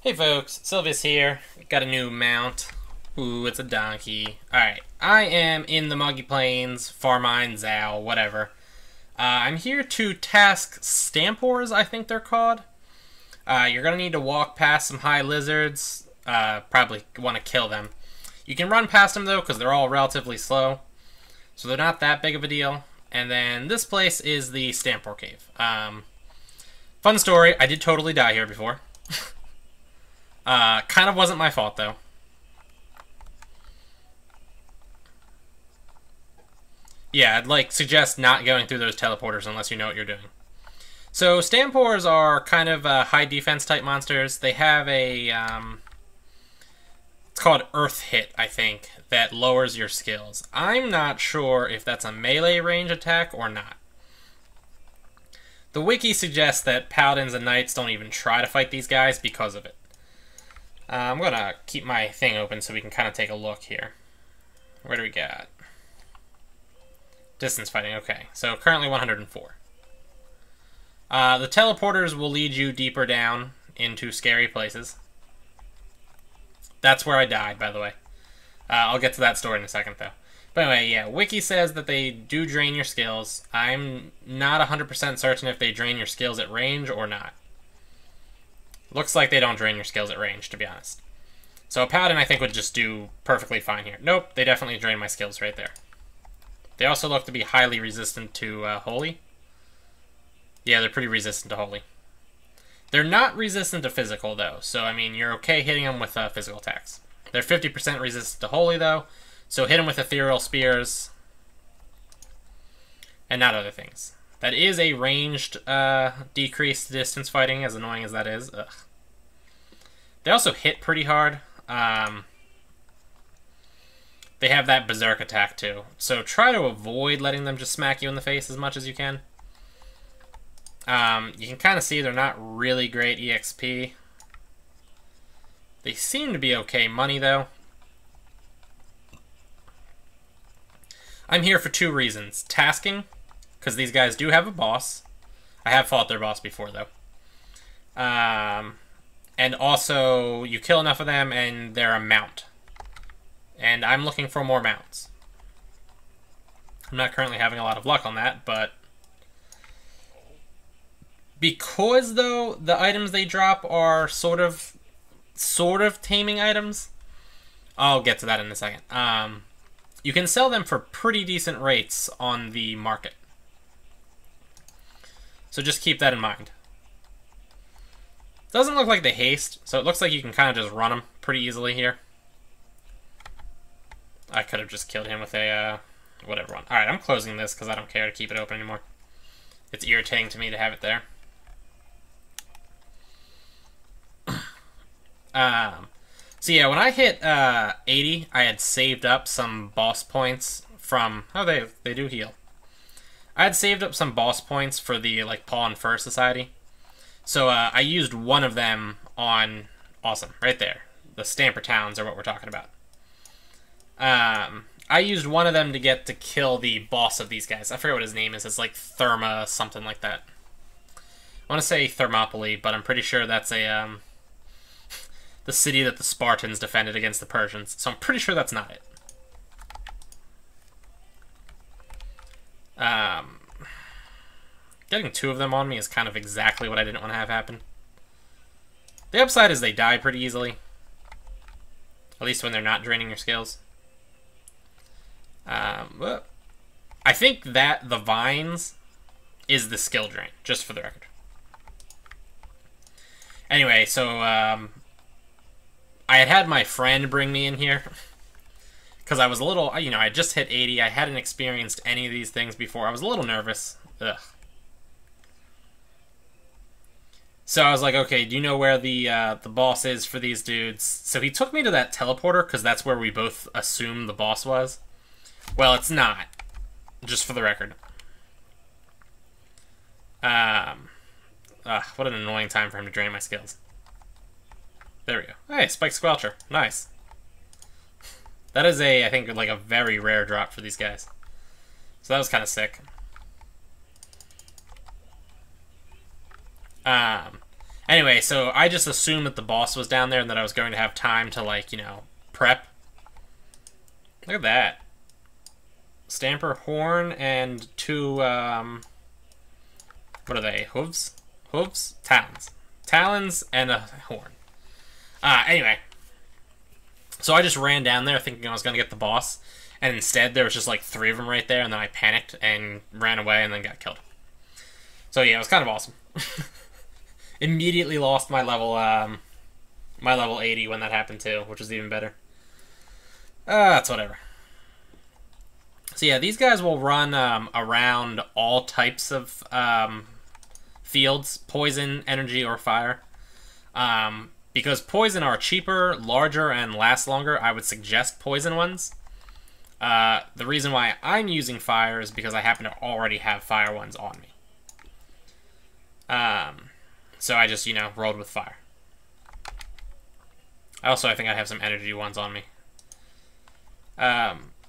Hey folks, Sylvius here. Got a new mount. Ooh, it's a donkey. Alright, I am in the Muggy Plains, Farmine, Zao, whatever. I'm here to task Stampors, I think they're called. You're gonna need to walk past some high lizards. Probably want to kill them. You can run past them though, because they're all relatively slow. So they're not that big of a deal. And then this place is the Stampor Cave. Fun story, I did totally die here before. Kind of wasn't my fault, though. Yeah, I'd, suggest not going through those teleporters unless you know what you're doing. So, Stampors are kind of high defense type monsters. They have a, it's called Earth Hit, I think, that lowers your skills. I'm not sure if that's a melee range attack or not. The wiki suggests that Paladins and Knights don't even try to fight these guys because of it. I'm going to keep my thing open so we can kind of take a look here. Where do we got? Distance fighting, okay. So currently 104. The teleporters will lead you deeper down into scary places. That's where I died, by the way. I'll get to that story in a second, though. But anyway, yeah, Wiki says that they do drain your skills. I'm not 100% certain if they drain your skills at range or not. Looks like they don't drain your skills at range, to be honest. So a Paladin, I think, would just do perfectly fine here. Nope, they definitely drain my skills right there. They also look to be highly resistant to Holy. Yeah, they're pretty resistant to Holy. They're not resistant to physical, though. So, I mean, you're okay hitting them with physical attacks. They're 50% resistant to Holy, though. So hit them with Ethereal Spears. And not other things. That is a ranged decreased distance fighting, as annoying as that is. Ugh. They also hit pretty hard. They have that Berserk attack, too. So try to avoid letting them just smack you in the face as much as you can. You can kind of see they're not really great EXP. They seem to be okay money, though. I'm here for two reasons. Tasking, because these guys do have a boss. I have fought their boss before, though. And also, you kill enough of them, and they're a mount. And I'm looking for more mounts. I'm not currently having a lot of luck on that, but... Because, though, the items they drop are sort of taming items, I'll get to that in a second. You can sell them for pretty decent rates on the market. So just keep that in mind. Doesn't look like they haste, so it looks like you can kind of just run them pretty easily here. I could have just killed him with a, whatever one. Alright, I'm closing this because I don't care to keep it open anymore. It's irritating to me to have it there. So yeah, when I hit 80, I had saved up some boss points from... Oh, they do heal. I had saved up some boss points for the, Paw and Fur Society. So I used one of them on... Awesome, right there. The Stamper Towns are what we're talking about. I used one of them to get to kill the boss of these guys. I forget what his name is. It's like Therma, something like that. I want to say Thermopylae, but I'm pretty sure that's a... the city that the Spartans defended against the Persians. So I'm pretty sure that's not it. Getting two of them on me is kind of exactly what I didn't want to have happen. The upside is they die pretty easily. At least when they're not draining your skills. But I think that the vines is the skill drain, just for the record. Anyway, so I had my friend bring me in here because I was a little, I just hit 80. I hadn't experienced any of these things before. I was a little nervous. Ugh. So I was like, okay, do you know where the boss is for these dudes? So he took me to that teleporter because that's where we both assumed the boss was. Well, it's not, just for the record. What an annoying time for him to drain my skills. There we go. Hey, Spike Squelcher. Nice. That is I think, a very rare drop for these guys. So that was kind of sick. Anyway, so I just assumed that the boss was down there and that I was going to have time to, like, you know, prep. Look at that. Stamper horn and two, what are they? Hooves? Hooves? Talons. Talons and a horn. Anyway. So I just ran down there thinking I was going to get the boss. And instead, there was just, like, 3 of them right there. And then I panicked and ran away and then got killed. So, yeah, it was kind of awesome. Immediately lost my level 80 when that happened too, which was even better. That's whatever. So yeah, these guys will run around all types of fields, poison, energy, or fire. Because poison are cheaper, larger, and last longer, I would suggest poison ones. The reason why I'm using fire is because I happen to already have fire ones on me. So I just, you know, rolled with fire. Also, I think I have some energy ones on me.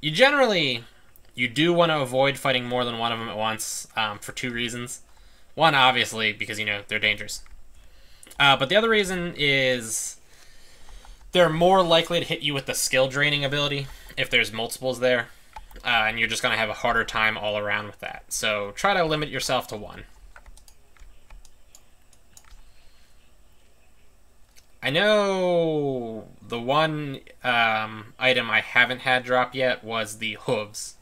You do want to avoid fighting more than one of them at once, for 2 reasons. One, obviously, because, you know, they're dangerous. But the other reason is they're more likely to hit you with the skill draining ability if there's multiples there. And you're just going to have a harder time all around with that. So try to limit yourself to 1. I know the one item I haven't had drop yet was the hooves.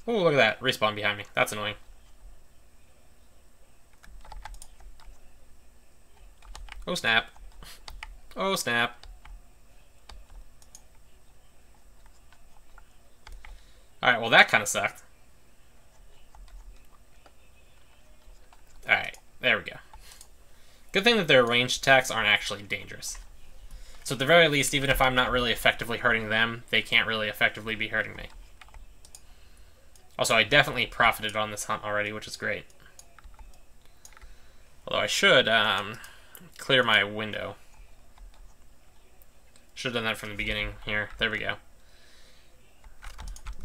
Oh, look at that. Respawn behind me. That's annoying. Oh, snap. Oh, snap. Alright, well that kind of sucked. Alright, there we go. Good thing that their ranged attacks aren't actually dangerous. So at the very least, even if I'm not really effectively hurting them, they can't really effectively be hurting me. Also, I definitely profited on this hunt already, which is great. Although I should clear my window. Should have done that from the beginning here. There we go.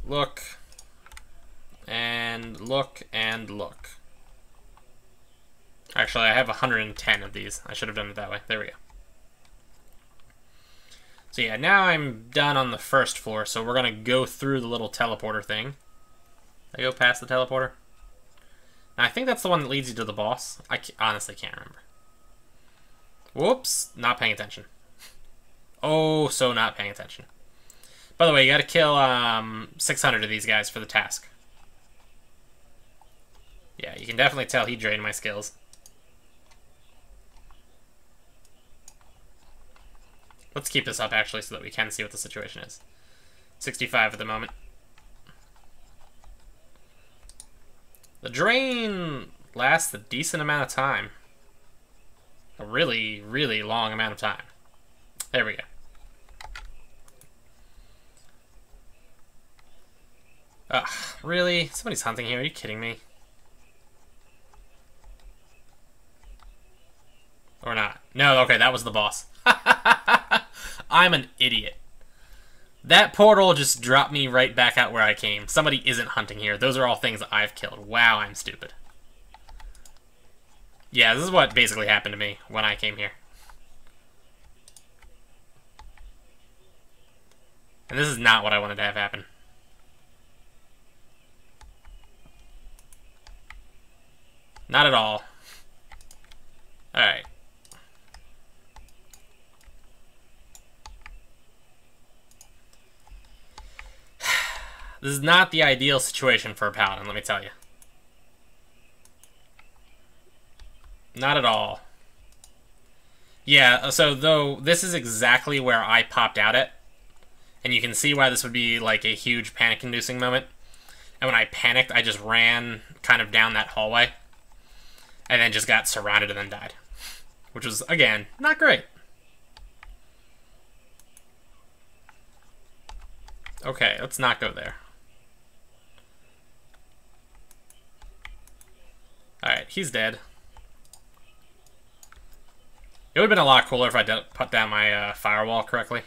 Look. And look and look. Actually, I have 110 of these. I should have done it that way. There we go. So yeah, now I'm done on the first floor, so we're going to go through the little teleporter thing. Did I go past the teleporter? Now, I think that's the one that leads you to the boss. I honestly can't remember. Whoops, not paying attention. Oh, so not paying attention. By the way, you got to kill 600 of these guys for the task. Yeah, you can definitely tell he drained my skills. Let's keep this up, actually, so that we can see what the situation is. 65 at the moment. The drain lasts a decent amount of time. A really, really long amount of time. There we go. Ugh, really? Somebody's hunting here? Are you kidding me? Or not? No, okay, that was the boss. I'm an idiot. That portal just dropped me right back out where I came. Somebody isn't hunting here. Those are all things that I've killed. Wow, I'm stupid. Yeah, this is what basically happened to me when I came here. And this is not what I wanted to have happen. Not at all. Alright. This is not the ideal situation for a paladin, let me tell you. Not at all. Yeah, so though this is exactly where I popped out at, and you can see why this would be like a huge panic-inducing moment. And when I panicked, I just ran kind of down that hallway, and then just got surrounded and then died. Which was, again, not great. Okay, let's not go there. Alright, he's dead. It would have been a lot cooler if I put down my firewall correctly.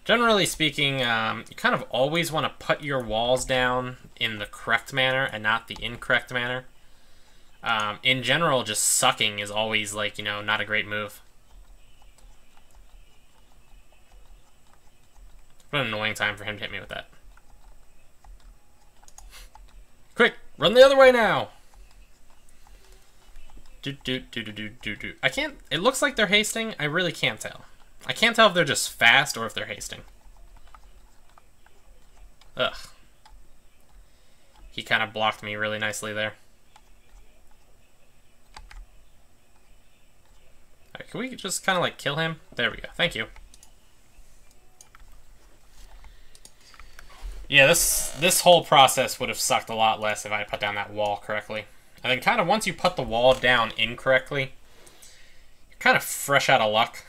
Generally speaking, you kind of always want to put your walls down in the correct manner and not the incorrect manner. In general, just sucking is always, like, you know, not a great move. What an annoying time for him to hit me with that. Quick, run the other way now! I can't... It looks like they're hasting. I really can't tell. I can't tell if they're just fast or if they're hasting. Ugh. He kind of blocked me really nicely there. Alright, can we just kind of like kill him? There we go. Thank you. Yeah, this whole process would have sucked a lot less if I put down that wall correctly. And then kind of once you put the wall down incorrectly, you're kind of fresh out of luck.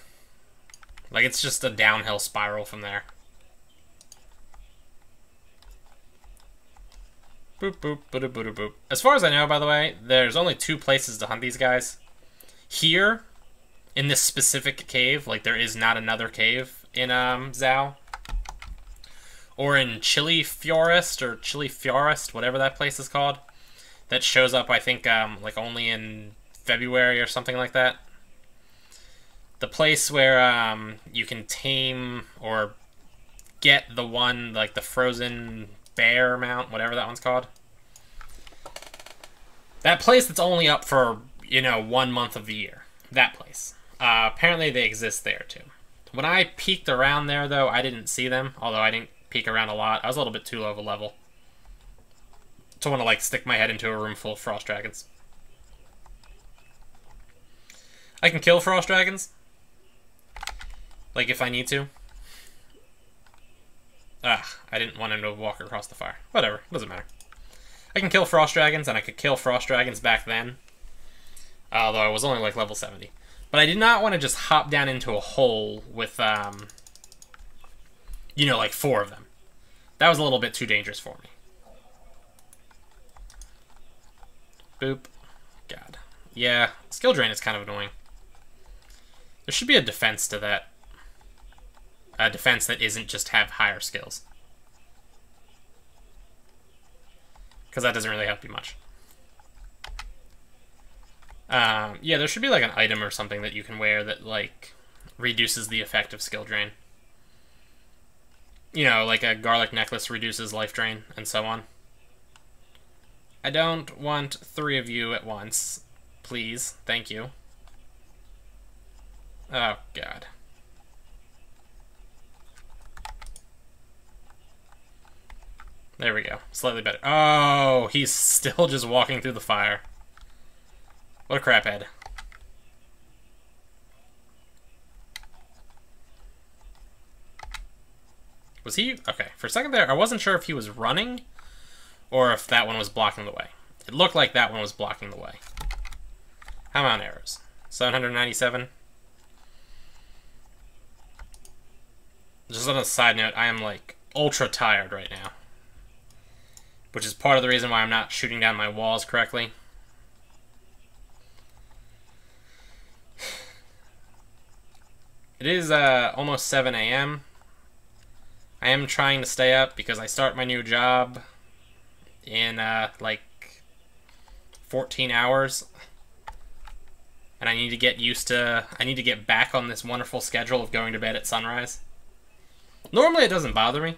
Like, it's just a downhill spiral from there. Boop, boop, boop, boop, boop. As far as I know, by the way, there's only 2 places to hunt these guys. Here, in this specific cave, like, there is not another cave in Zao. Or in Chili Forest, or Chili Forest, whatever that place is called. That shows up, I think, like, only in February or something like that. The place where you can tame or get the one, like the frozen bear mount, whatever that one's called. That place that's only up for, you know, 1 month of the year. That place. Apparently they exist there too. When I peeked around there, though, I didn't see them. Although I didn't peek around a lot. I was a little bit too low of a level to want to, like, stick my head into a room full of frost dragons. I can kill frost dragons. Like, if I need to. I didn't want him to walk across the fire. Whatever, doesn't matter. I can kill frost dragons, and I could kill frost dragons back then. Although I was only, like, level 70. But I did not want to just hop down into a hole with, you know, like 4 of them. That was a little bit too dangerous for me. Boop. God. Yeah, skill drain is kind of annoying. There should be a defense to that. A defense that isn't just have higher skills. Because that doesn't really help you much. Yeah, there should be like an item or something that you can wear that, like, reduces the effect of skill drain. You know, like a garlic necklace reduces life drain, and so on. I don't want 3 of you at once. Please. Thank you. Oh, God. There we go. Slightly better. Oh, he's still just walking through the fire. What a craphead. Was he? Okay, for a second there, I wasn't sure if he was running or if that one was blocking the way. It looked like that one was blocking the way. How about arrows? 797. Just on a side note, I am, like, ultra tired right now. Which is part of the reason why I'm not shooting down my walls correctly. It is almost 7 a.m. I am trying to stay up because I start my new job in like 14 hours. And I need to get used to... I need to get back on this wonderful schedule of going to bed at sunrise. Normally it doesn't bother me.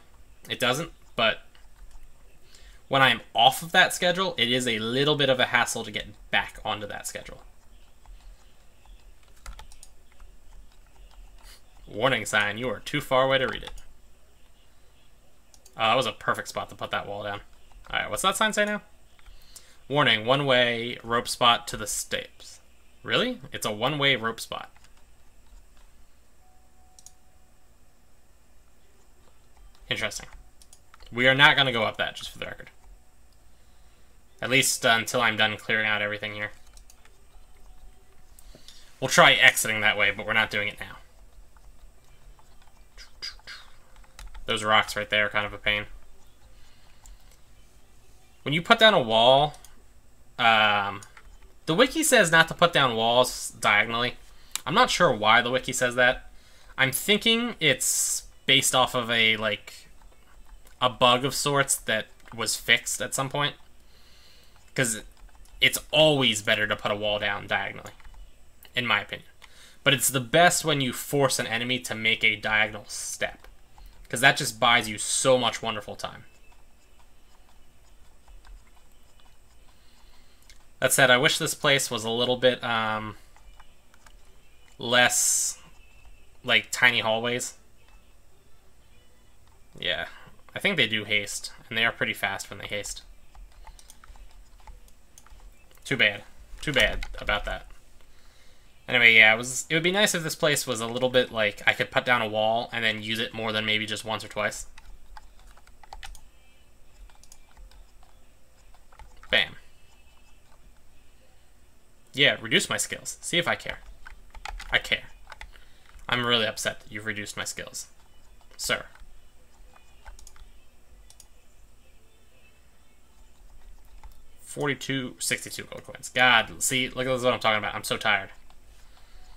It doesn't, but when I'm off of that schedule, it is a little bit of a hassle to get back onto that schedule. Warning sign, you are too far away to read it. That was a perfect spot to put that wall down. Alright, what's that sign say now? Warning, one-way rope spot to the steps. Really? It's a one-way rope spot. Interesting. We are not going to go up that, just for the record. At least until I'm done clearing out everything here. We'll try exiting that way, but we're not doing it now. Those rocks right there are kind of a pain. When you put down a wall, the wiki says not to put down walls diagonally. I'm not sure why the wiki says that. I'm thinking it's based off of a bug of sorts that was fixed at some point. Because it's always better to put a wall down diagonally, in my opinion. But it's the best when you force an enemy to make a diagonal step, because that just buys you so much wonderful time. That said, I wish this place was a little bit less like tiny hallways. Yeah, I think they do haste, and they are pretty fast when they haste. Too bad. Too bad about that. Anyway, yeah, it would be nice if this place was a little bit like I could put down a wall and then use it more than maybe just once or twice. Bam. Yeah, reduce my skills. See if I care. I care. I'm really upset that you've reduced my skills, sir. $42.62 gold coins. God, see, look at this, what I'm talking about. I'm so tired.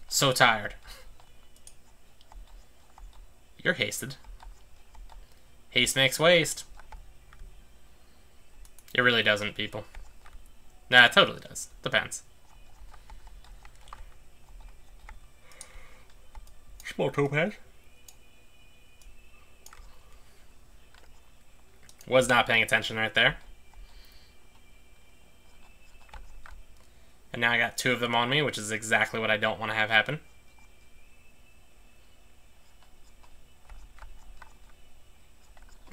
So tired. You're hasted. Haste makes waste. It really doesn't, people. Nah, it totally does. Depends. Small topaz. Was not paying attention right there. And now I got 2 of them on me, which is exactly what I don't want to have happen.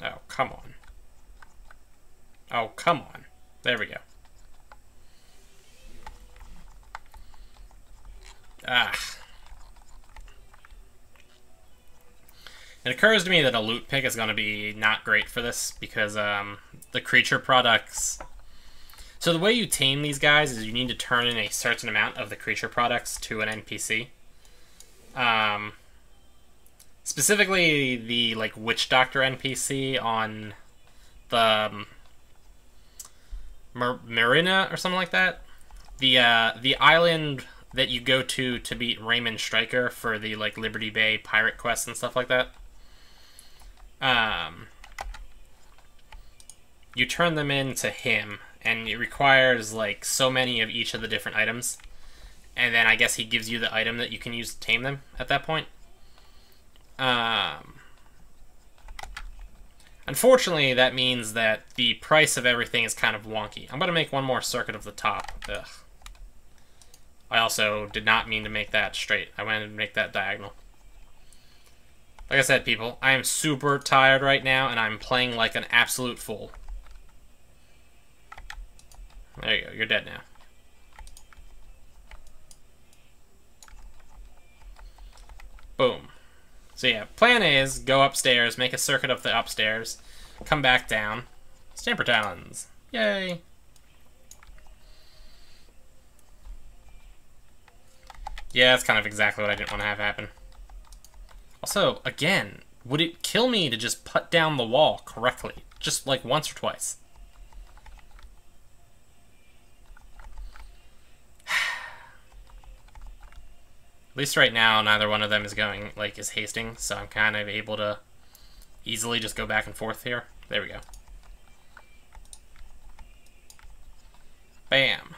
Oh, come on. Oh, come on. There we go. Ah. It occurs to me that a loot pick is going to be not great for this, because the creature products... So the way you tame these guys is you need to turn in a certain amount of the creature products to an NPC. Specifically the witch doctor NPC on the Marina or something like that. The island that you go to beat Raymond Stryker for the Liberty Bay pirate quests and stuff like that. You turn them in to him, and it requires so many of each of the different items, and then I guess he gives you the item that you can use to tame them at that point. Unfortunately, that means that the price of everything is kind of wonky. I'm going to make one more circuit of the top. Ugh. I also did not mean to make that straight. I wanted to make that diagonal. Like I said, people, I am super tired right now, and I'm playing like an absolute fool. There you go, you're dead now. Boom. So yeah, plan A is go upstairs, make a circuit of the upstairs, come back down. Stamper Talons. Yay! Yeah, that's kind of exactly what I didn't want to have happen. Also, again, would it kill me to just put down the wall correctly? Just once or twice. At least right now, neither one of them is going, is hasting, so I'm kind of able to easily just go back and forth here. There we go. Bam.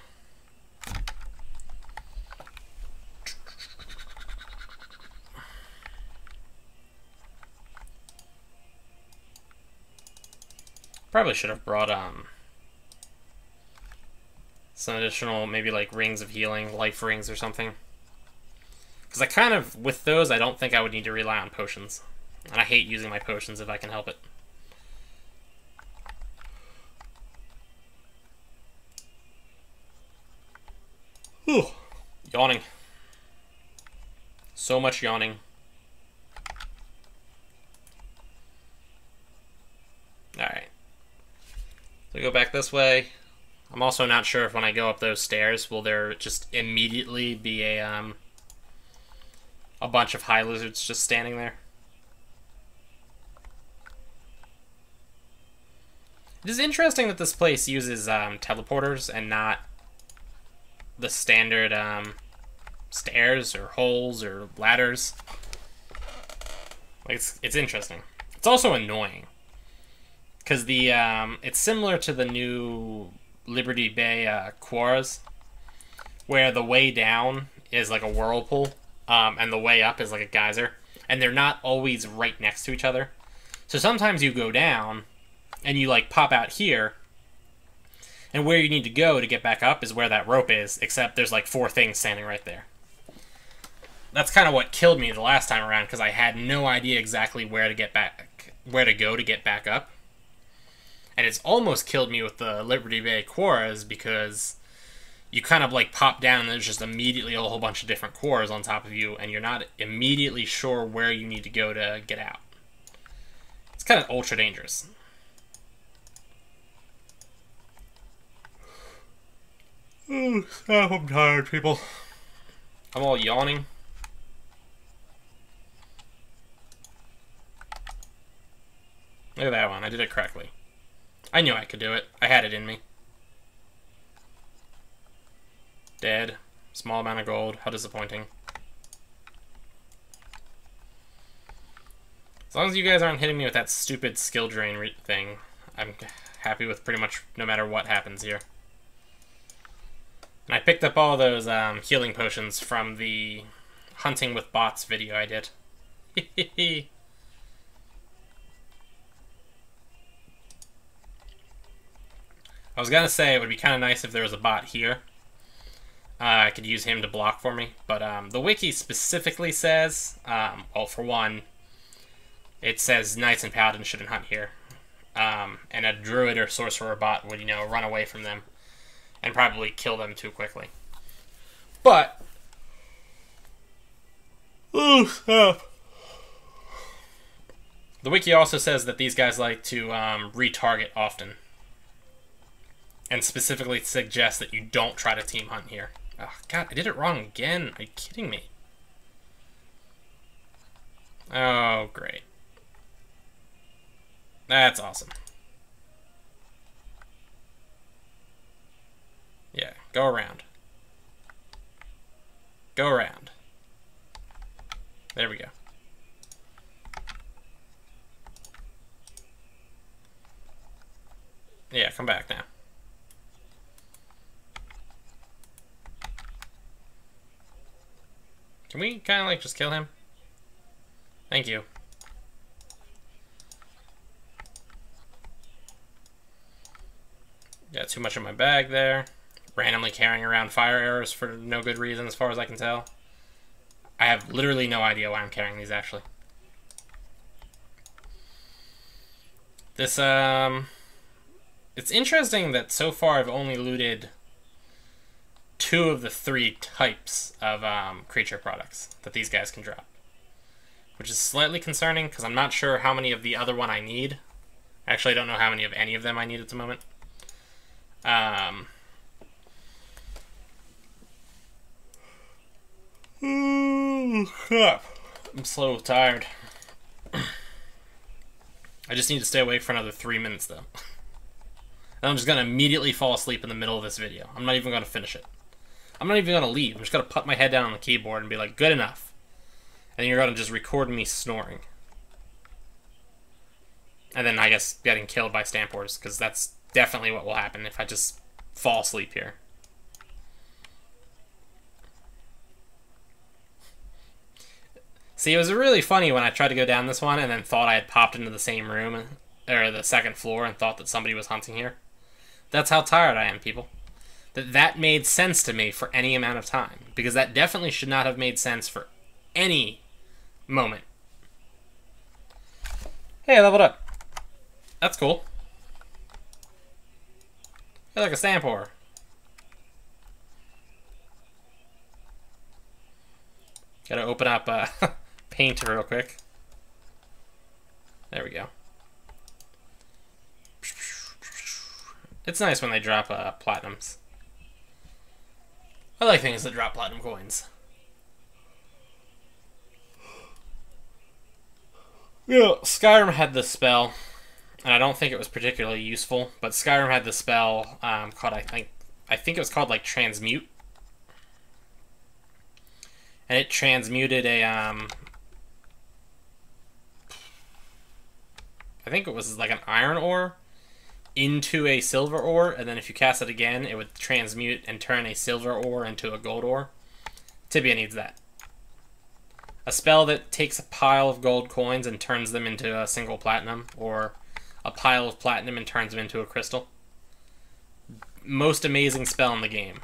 Probably should have brought, some additional, maybe, rings of healing, life rings or something. Because I kind of, with those, I don't think I would need to rely on potions. And I hate using my potions if I can help it. Whew. Yawning. So much yawning. Alright. So go back this way. I'm also not sure if when I go up those stairs, will there just immediately be a bunch of high lizards just standing there. It is interesting that this place uses teleporters and not the standard stairs or holes or ladders. Like, it's interesting. It's also annoying. Because the, it's similar to the new Liberty Bay, Quarries, where the way down is like a whirlpool, and the way up is like a geyser. And they're not always right next to each other. So sometimes you go down, and you, like, pop out here, and where you need to go to get back up is where that rope is, except there's, like, 4 things standing right there. That's kind of what killed me the last time around, because I had no idea exactly where to go to get back up. And it's almost killed me with the Liberty Bay Quarries, because you kind of, like, pop down and there's just immediately a whole bunch of different cores on top of you, and you're not immediately sure where you need to go to get out. It's kind of ultra dangerous. Oh, I'm tired, people. I'm all yawning. Look at that one. I did it correctly. I knew I could do it. I had it in me. Dead. Small amount of gold. How disappointing. As long as you guys aren't hitting me with that stupid skill drain thing, I'm happy with pretty much no matter what happens here. And I picked up all those healing potions from the hunting with bots video I did. I was gonna say it would be kind of nice if there was a bot here. I could use him to block for me, but the wiki specifically says, well, for one, it says Knights and Paladins shouldn't hunt here. And a Druid or Sorcerer bot would, you know, run away from them and probably kill them too quickly. But, oh, stop. The wiki also says that these guys like to retarget often. And specifically suggests that you don't try to team hunt here. Oh, God, I did it wrong again. Are you kidding me? Oh, great. That's awesome. Yeah, go around. Go around. There we go. Yeah, come back now. Can we kind of like just kill him? Thank you. Got too much in my bag there. Randomly carrying around fire arrows for no good reason as far as I can tell. I have literally no idea why I'm carrying these actually. This, it's interesting that so far I've only looted 2 of the 3 types of creature products that these guys can drop. Which is slightly concerning, because I'm not sure how many of the other one I need. Actually, I don't know how many of any of them I need at the moment. Oh, crap. I'm so tired. I just need to stay awake for another 3 minutes, though. And I'm just going to immediately fall asleep in the middle of this video. I'm not even going to finish it. I'm not even going to leave. I'm just going to put my head down on the keyboard and be like, good enough. And then you're going to just record me snoring. And then, I guess, getting killed by Stampors, because that's definitely what will happen if I just fall asleep here. See, it was really funny when I tried to go down this one and then thought I had popped into the same room, or the second floor, and thought that somebody was hunting here. That's how tired I am, people. That made sense to me for any amount of time, because that definitely should not have made sense for any moment. Hey, I leveled up. That's cool. You're like a Stampor. Gotta open up paint real quick. There we go. It's nice when they drop platinums. I like things that drop platinum coins. Yeah, Skyrim had this spell, and I don't think it was particularly useful, but Skyrim had this spell called, I think it was called, like, Transmute. And it transmuted a I think it was like an iron ore into a silver ore, and then if you cast it again, it would transmute and turn a silver ore into a gold ore. Tibia needs that. A spell that takes a pile of gold coins and turns them into a single platinum, or a pile of platinum and turns them into a crystal. Most amazing spell in the game.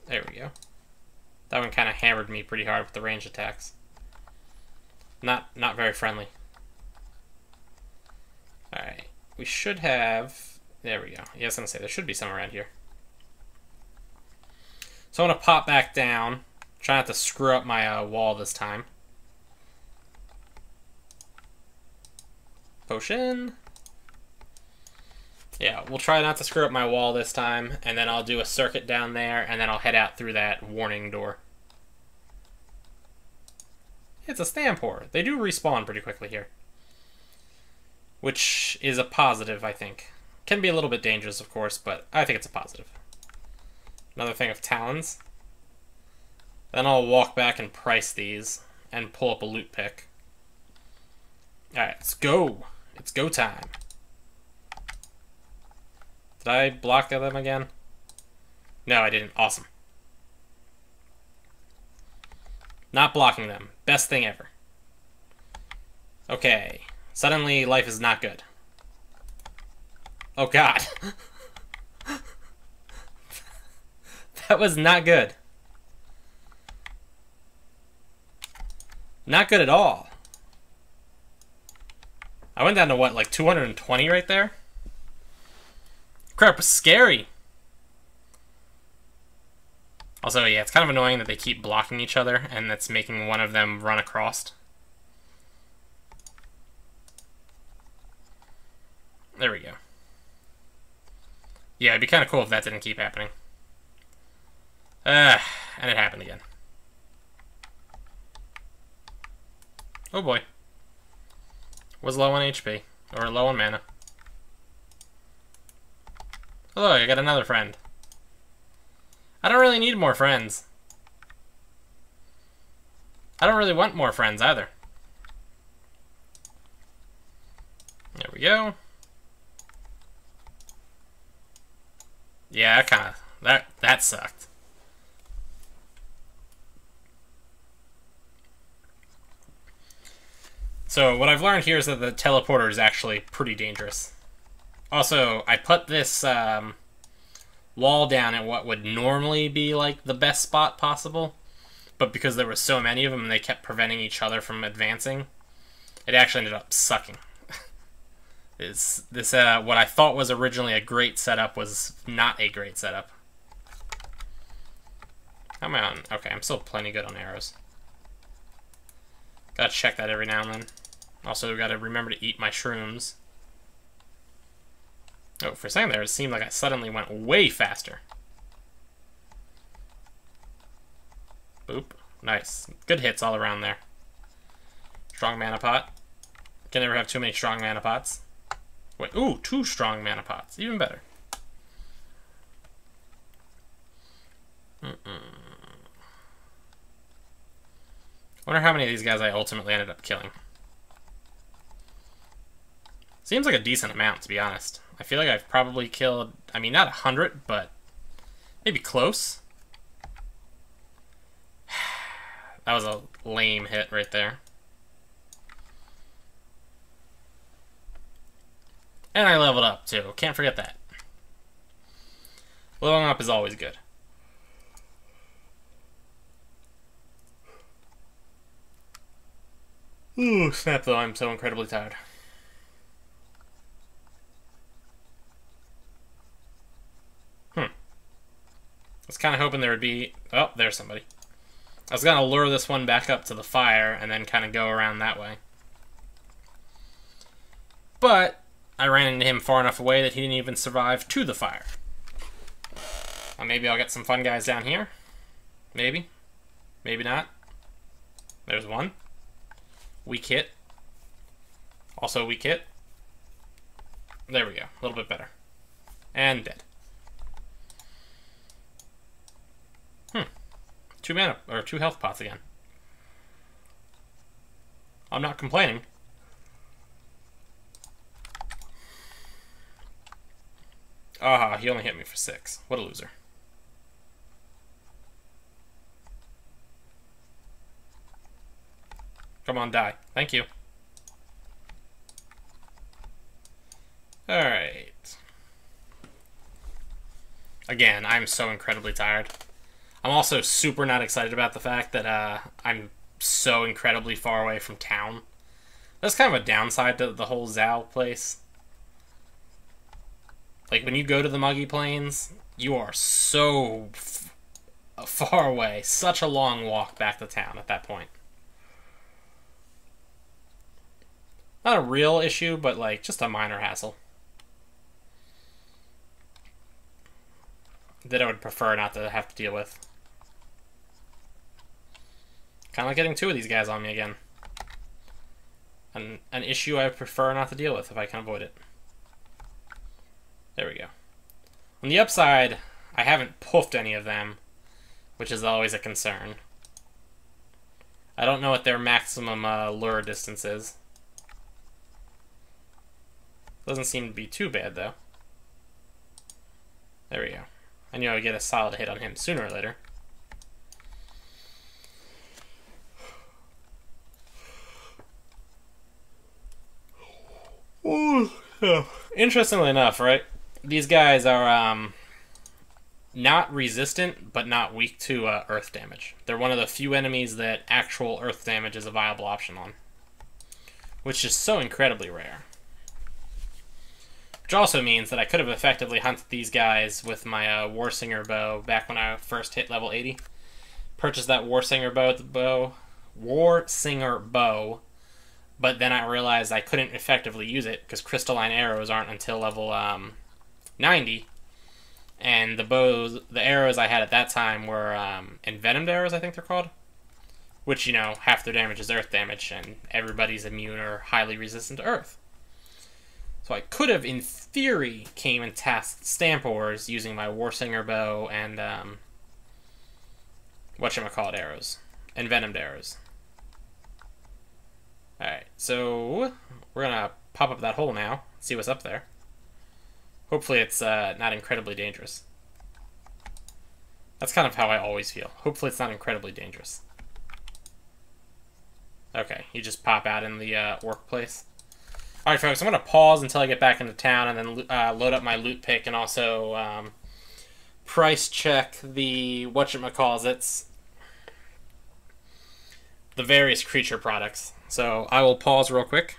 There we go. That one kind of hammered me pretty hard with the range attacks. Not very friendly. Alright. We should have... There we go. Yeah, I was going to say, there should be some around here. So I'm going to pop back down. Try not to screw up my wall this time. Potion. Yeah, we'll try not to screw up my wall this time, and then I'll do a circuit down there, and then I'll head out through that warning door. It's a Stampor. They do respawn pretty quickly here. Which is a positive, I think. Can be a little bit dangerous, of course, but I think it's a positive. Another thing of talons. Then I'll walk back and price these, and pull up a loot pick. Alright, let's go. It's go time. Did I block them again? No, I didn't. Awesome. Not blocking them. Best thing ever. Okay. Suddenly, life is not good. Oh, God. That was not good. Not good at all. I went down to, what, like 220 right there? Crap, scary. Also, yeah, it's kind of annoying that they keep blocking each other, and that's making one of them run across. There we go. Yeah, it'd be kind of cool if that didn't keep happening. And it happened again. Oh boy. Was low on HP. Or low on mana. Oh, look, I got another friend. I don't really need more friends. I don't really want more friends either. There we go. Yeah, that sucked. So what I've learned here is that the teleporter is actually pretty dangerous. Also, I put this wall down at what would normally be like the best spot possible, but because there were so many of them and they kept preventing each other from advancing, it actually ended up sucking. This what I thought was originally a great setup was not a great setup. How am I on? Okay, I'm still plenty good on arrows. Gotta check that every now and then. Also, gotta remember to eat my shrooms. Oh, for a second there, it seemed like I suddenly went way faster. Boop. Nice. Good hits all around there. Strong mana pot. Can never have too many strong mana pots. Wait, ooh, 2 strong mana pots. Even better. Wonder how many of these guys I ultimately ended up killing. Seems like a decent amount, to be honest. I feel like I've probably killed, I mean, not 100, but maybe close. That was a lame hit right there. And I leveled up, too. Can't forget that. Leveling up is always good. Ooh, snap though, I'm so incredibly tired. I was kind of hoping there would be... Oh, there's somebody. I was going to lure this one back up to the fire and then kind of go around that way. But I ran into him far enough away that he didn't even survive to the fire. Maybe I'll get some fun guys down here. Maybe. Maybe not. There's one. Weak hit. Also weak hit. There we go. A little bit better. And dead. 2 mana, or 2 health pots again. I'm not complaining. Ah, he only hit me for 6. What a loser. Come on, die. Thank you. Alright. Again, I'm so incredibly tired. I'm also super not excited about the fact that I'm so incredibly far away from town. That's kind of a downside to the whole Zao place. Like, when you go to the Muggy Plains, you are so far away. Such a long walk back to town at that point. Not a real issue, but, like, just a minor hassle. That I would prefer not to have to deal with. Kind of like getting 2 of these guys on me again. An issue I prefer not to deal with if I can avoid it. There we go. On the upside, I haven't poofed any of them, which is always a concern. I don't know what their maximum lure distance is. Doesn't seem to be too bad, though. There we go. I knew I would get a solid hit on him sooner or later. Ooh. Interestingly enough, right? These guys are not resistant, but not weak to earth damage. They're one of the few enemies that actual earth damage is a viable option on. Which is so incredibly rare. Which also means that I could have effectively hunted these guys with my Warsinger bow back when I first hit level 80. Purchased that Warsinger bow, but then I realized I couldn't effectively use it because crystalline arrows aren't until level 90. And the arrows I had at that time were envenomed arrows, I think they're called. Which, you know, half their damage is earth damage, and everybody's immune or highly resistant to earth. So I could have, in theory, came and tasked Stampors using my Warsinger bow and, whatchamacallit arrows. Envenomed arrows. Alright, so we're gonna pop up that hole now, see what's up there. Hopefully it's not incredibly dangerous. That's kind of how I always feel. Hopefully it's not incredibly dangerous. Okay, you just pop out in the workplace. Alright, folks, I'm going to pause until I get back into town and then load up my loot pick and also price check the whatchamacallits, the various creature products. So I will pause real quick.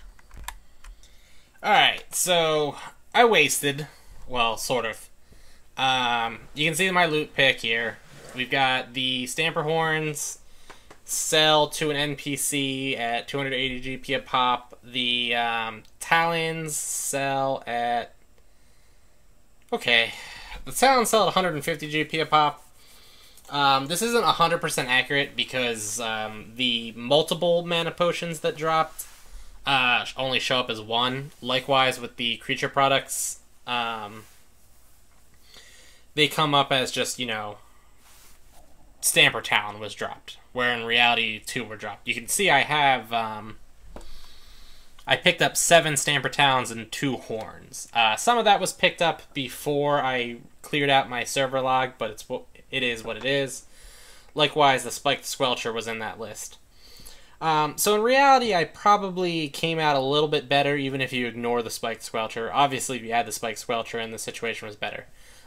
Alright, so I wasted, well, sort of. You can see my loot pick here. We've got the Stamper Horns, sell to an NPC at 280 GP a pop. The Talons sell at... Okay. The Talons sell at 150 GP a pop. This isn't 100% accurate because the multiple mana potions that dropped only show up as 1. Likewise with the creature products, they come up as just, you know, Stamper Talon was dropped, where in reality 2 were dropped. You can see I have, I picked up 7 Stamper Talons and 2 Horns. Some of that was picked up before I cleared out my server log, but it is what it is. Likewise, the Spiked Squelcher was in that list. So in reality, I probably came out a little bit better, even if you ignore the Spiked Squelcher. Obviously, if you had the Spiked Squelcher, and the situation was better.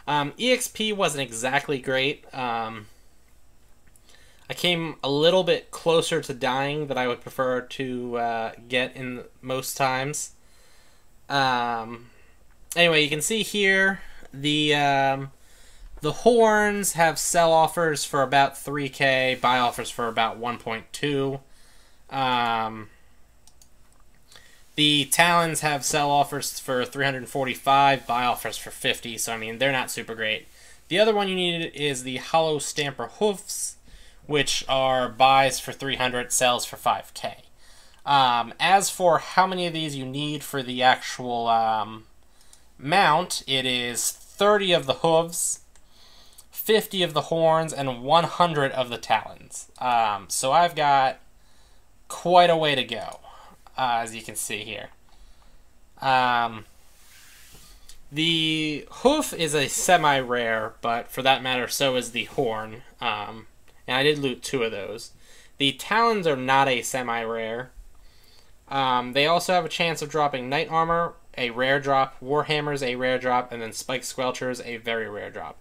EXP wasn't exactly great. I came a little bit closer to dying than I would prefer to get in most times. Anyway, you can see here the Horns have sell offers for about 3K, buy offers for about 1.2. The Talons have sell offers for 345, buy offers for 50, so I mean, they're not super great. The other one you need is the Hollow Stamper Hoofs, which are buys for 300, sells for 5K. As for how many of these you need for the actual mount, it is 30 of the hooves, 50 of the horns, and 100 of the talons. So I've got quite a way to go. as you can see here. The hoof is a semi-rare, but for that matter, so is the horn. And I did loot 2 of those. The talons are not a semi-rare. They also have a chance of dropping Knight Armor, a rare drop, Warhammers, a rare drop, and then Spike Squelchers, a very rare drop.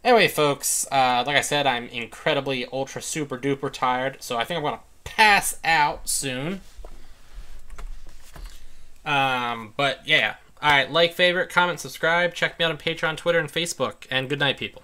Anyway, folks, like I said, I'm incredibly ultra super duper tired, so I think I'm going to pass out soon. But yeah. Alright, like, favorite, comment, subscribe. Check me out on Patreon, Twitter, and Facebook. And good night, people.